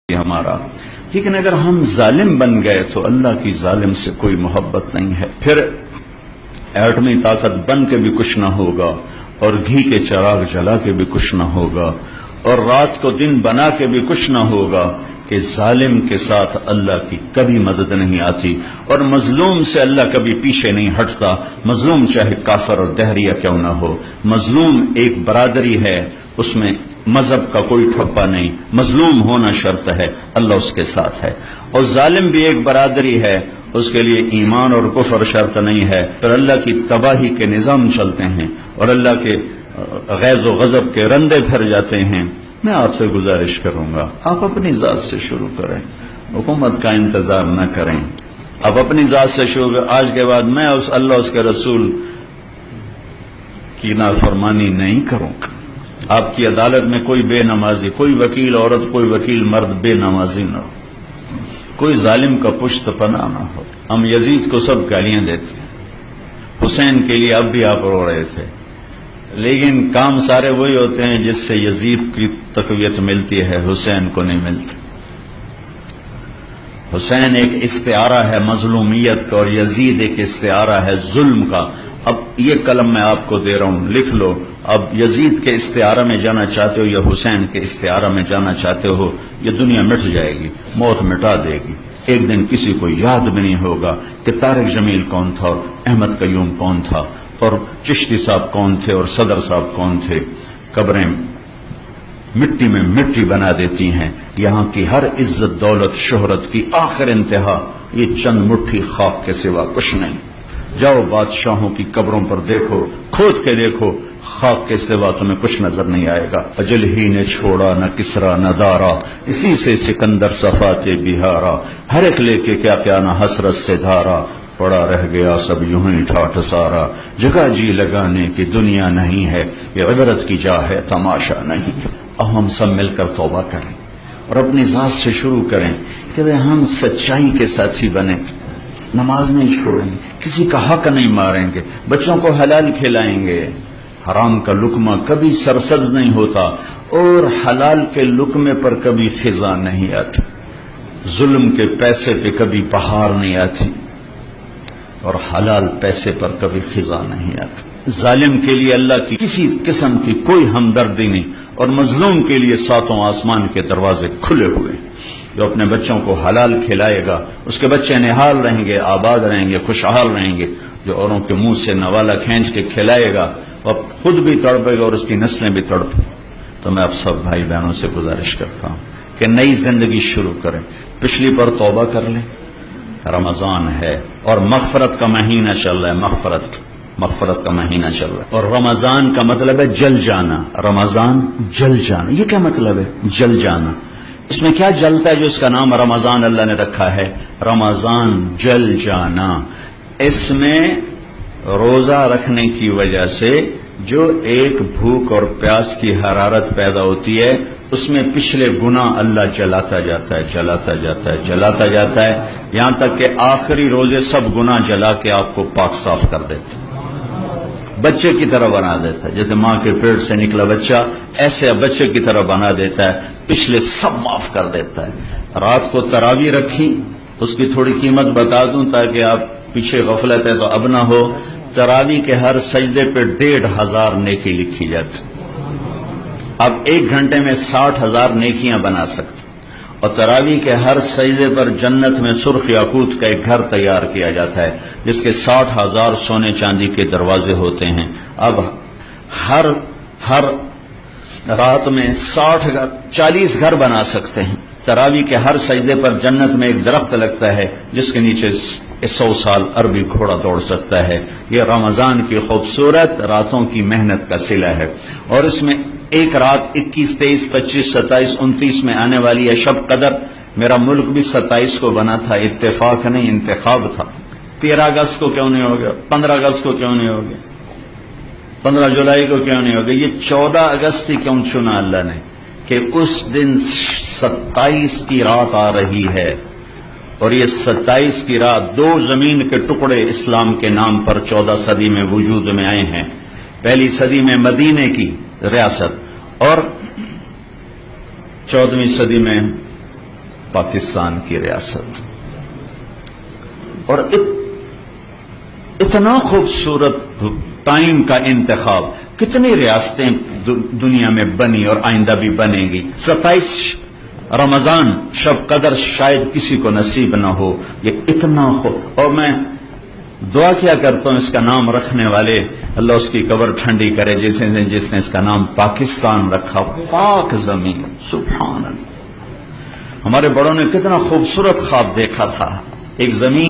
ہمارا، لیکن اگر ہم ظالم بن گئے تو اللہ کی ظالم سے کوئی محبت نہیں ہے. پھر ایٹمی طاقت بن کے بھی کچھ نہ ہوگا، اور گھی کے چراغ جلا کے بھی کچھ نہ ہوگا، اور رات کو دن بنا کے بھی کچھ نہ ہوگا کہ ظالم کے ساتھ اللہ کی کبھی مدد نہیں آتی، اور مظلوم سے اللہ کبھی پیچھے نہیں ہٹتا. مظلوم چاہے کافر اور دہریہ کیوں نہ ہو، مظلوم ایک برادری ہے، اس میں مذہب کا کوئی ٹھپا نہیں، مظلوم ہونا شرط ہے، اللہ اس کے ساتھ ہے. اور ظالم بھی ایک برادری ہے، اس کے لیے ایمان اور کفر شرط نہیں ہے. پھر اللہ کی تباہی کے نظام چلتے ہیں اور اللہ کے غیظ و غضب کے رندے پھر جاتے ہیں. میں آپ سے گزارش کروں گا، آپ اپنی ذات سے شروع کریں، حکومت کا انتظار نہ کریں. آپ اپنی ذات سے شروع کریں. آج کے بعد میں اس اللہ اس کے رسول کی نافرمانی نہیں کروں گا. آپ کی عدالت میں کوئی بے نمازی، کوئی وکیل عورت، کوئی وکیل مرد بے نمازی نہ ہو، کوئی ظالم کا پشت پناہ نہ ہو. ہم یزید کو سب گالیاں دیتے ہیں، حسین کے لیے اب بھی آپ رو رہے تھے، لیکن کام سارے وہی ہوتے ہیں جس سے یزید کی تقویت ملتی ہے، حسین کو نہیں ملتی. حسین ایک استعارہ ہے مظلومیت کا، اور یزید ایک استعارہ ہے ظلم کا. اب یہ قلم میں آپ کو دے رہا ہوں، لکھ لو. اب یزید کے استعارہ میں جانا چاہتے ہو یا حسین کے استعارہ میں جانا چاہتے ہو، یہ دنیا مٹ جائے گی، موت مٹا دے گی. ایک دن کسی کو یاد بھی نہیں ہوگا کہ طارق جمیل کون تھا اور احمد قیوم کون تھا اور چشتی صاحب کون تھے اور صدر صاحب کون تھے. قبریں مٹی میں مٹی بنا دیتی ہیں. یہاں کی ہر عزت دولت شہرت کی آخر انتہا یہ چند مٹھی خاک کے سوا کچھ نہیں. جاؤ بادشاہوں کی قبروں پر دیکھو، کھود کے دیکھو، خاک کے سوا تمہیں کچھ نظر نہیں آئے گا. اجل ہی نے چھوڑا نہ کسرا نہ دارا، اسی سے سکندر صفات بہارا. ہر ایک لے کے کیا کیا نہ حسرت سے دھارا، پڑا رہ گیا سب یوں ہی ٹھاٹھ سارا. جگہ جی لگانے کی دنیا نہیں ہے، یہ عبرت کی جا ہے تماشا نہیں. اب ہم سب مل کر توبہ کریں اور اپنی ذات سے شروع کریں کہ ہم سچائی کے ساتھی بنیں. نماز نہیں چھوڑیں گے، کسی کا حق نہیں ماریں گے، بچوں کو حلال کھلائیں گے. حرام کا لقمہ کبھی سرسبز نہیں ہوتا اور حلال کے لقمے پر کبھی خزاں نہیں آتی. ظلم کے پیسے پہ کبھی بہار نہیں آتی اور حلال پیسے پر کبھی خزاں نہیں آتی. ظالم کے لیے اللہ کی کسی قسم کی کوئی ہمدردی نہیں، اور مظلوم کے لیے ساتوں آسمان کے دروازے کھلے ہوئے. جو اپنے بچوں کو حلال کھلائے گا اس کے بچے نہال رہیں گے، آباد رہیں گے، خوشحال رہیں گے. جو اوروں کے منہ سے نوالا کھینچ کے کھلائے گا وہ خود بھی تڑپے گا اور اس کی نسلیں بھی تڑپیں. تو میں آپ سب بھائی بہنوں سے گزارش کرتا ہوں کہ نئی زندگی شروع کریں. پچھلی پر توبہ کر لیں. رمضان ہے اور مغفرت کا مہینہ چل رہا ہے، مغفرت کا مہینہ چل رہا ہے. اور رمضان کا مطلب ہے جل جانا. رمضان جل جانا، یہ کیا مطلب ہے جل جانا؟ اس میں کیا جلتا ہے جو اس کا نام رمضان اللہ نے رکھا ہے؟ رمضان جل جانا. اس میں روزہ رکھنے کی وجہ سے جو ایک بھوک اور پیاس کی حرارت پیدا ہوتی ہے، اس میں پچھلے گناہ اللہ جلاتا جاتا ہے، جلاتا جاتا ہے، جلاتا جاتا ہے، یہاں تک کہ آخری روزے سب گناہ جلا کے آپ کو پاک صاف کر دیتا ہے، بچے کی طرح بنا دیتا ہے. جیسے ماں کے پیٹ سے نکلا بچہ، ایسے بچے کی طرح بنا دیتا ہے، پچھلے سب معاف کر دیتا ہے. رات کو تراویح رکھی، اس کی تھوڑی قیمت بتا دوں تاکہ آپ پیچھے غفلت ہے تو اب نہ ہو. تراویح کے ہر سجدے پہ 1500 نیکی لکھی جاتی. اب 1 گھنٹے میں 60,000 نیکیاں بنا سکتے. اور تراویح کے ہر سجدے پر جنت میں سرخ یاقوت کا ایک گھر تیار کیا جاتا ہے جس کے 60,000 سونے چاندی کے دروازے ہوتے ہیں. اب ہر رات میں 40 گھر بنا سکتے ہیں. تراویح کے ہر سجدے پر جنت میں ایک درخت لگتا ہے جس کے نیچے 100 سال عربی گھوڑا دوڑ سکتا ہے. یہ رمضان کی خوبصورت راتوں کی محنت کا صلہ ہے. اور اس میں ایک رات 21، 23، 25، 27، 29 میں آنے والی ہے شب قدر. میرا ملک بھی 27 کو بنا تھا، اتفاق نہیں انتخاب تھا. 13 اگست کو کیوں نہیں ہو گیا؟ 15 اگست کو کیوں نہیں ہو گیا؟ 15 جولائی کو کیوں نہیں ہو گیا؟ یہ 14 اگست ہی کیوں چنا اللہ نے کہ اس دن 27 کی رات آ رہی ہے. اور یہ 27 کی رات 2 زمین کے ٹکڑے اسلام کے نام پر 14 صدی میں وجود میں آئے ہیں. پہلی صدی میں مدینے کی ریاست اور 14ویں صدی میں پاکستان کی ریاست، اور اتنا خوبصورت ٹائم کا انتخاب. کتنی ریاستیں دنیا میں بنی اور آئندہ بھی بنیں گی. 27 رمضان شب قدر شاید کسی کو نصیب نہ ہو. یہ اتنا اور میں دعا کیا کرتا ہوں اس کا نام رکھنے والے اللہ اس کی قبر ٹھنڈی کرے، جس نے اس کا نام پاکستان رکھا. پاک زمین، سبحان اللہ. ہمارے بڑوں نے کتنا خوبصورت خواب دیکھا تھا، ایک زمین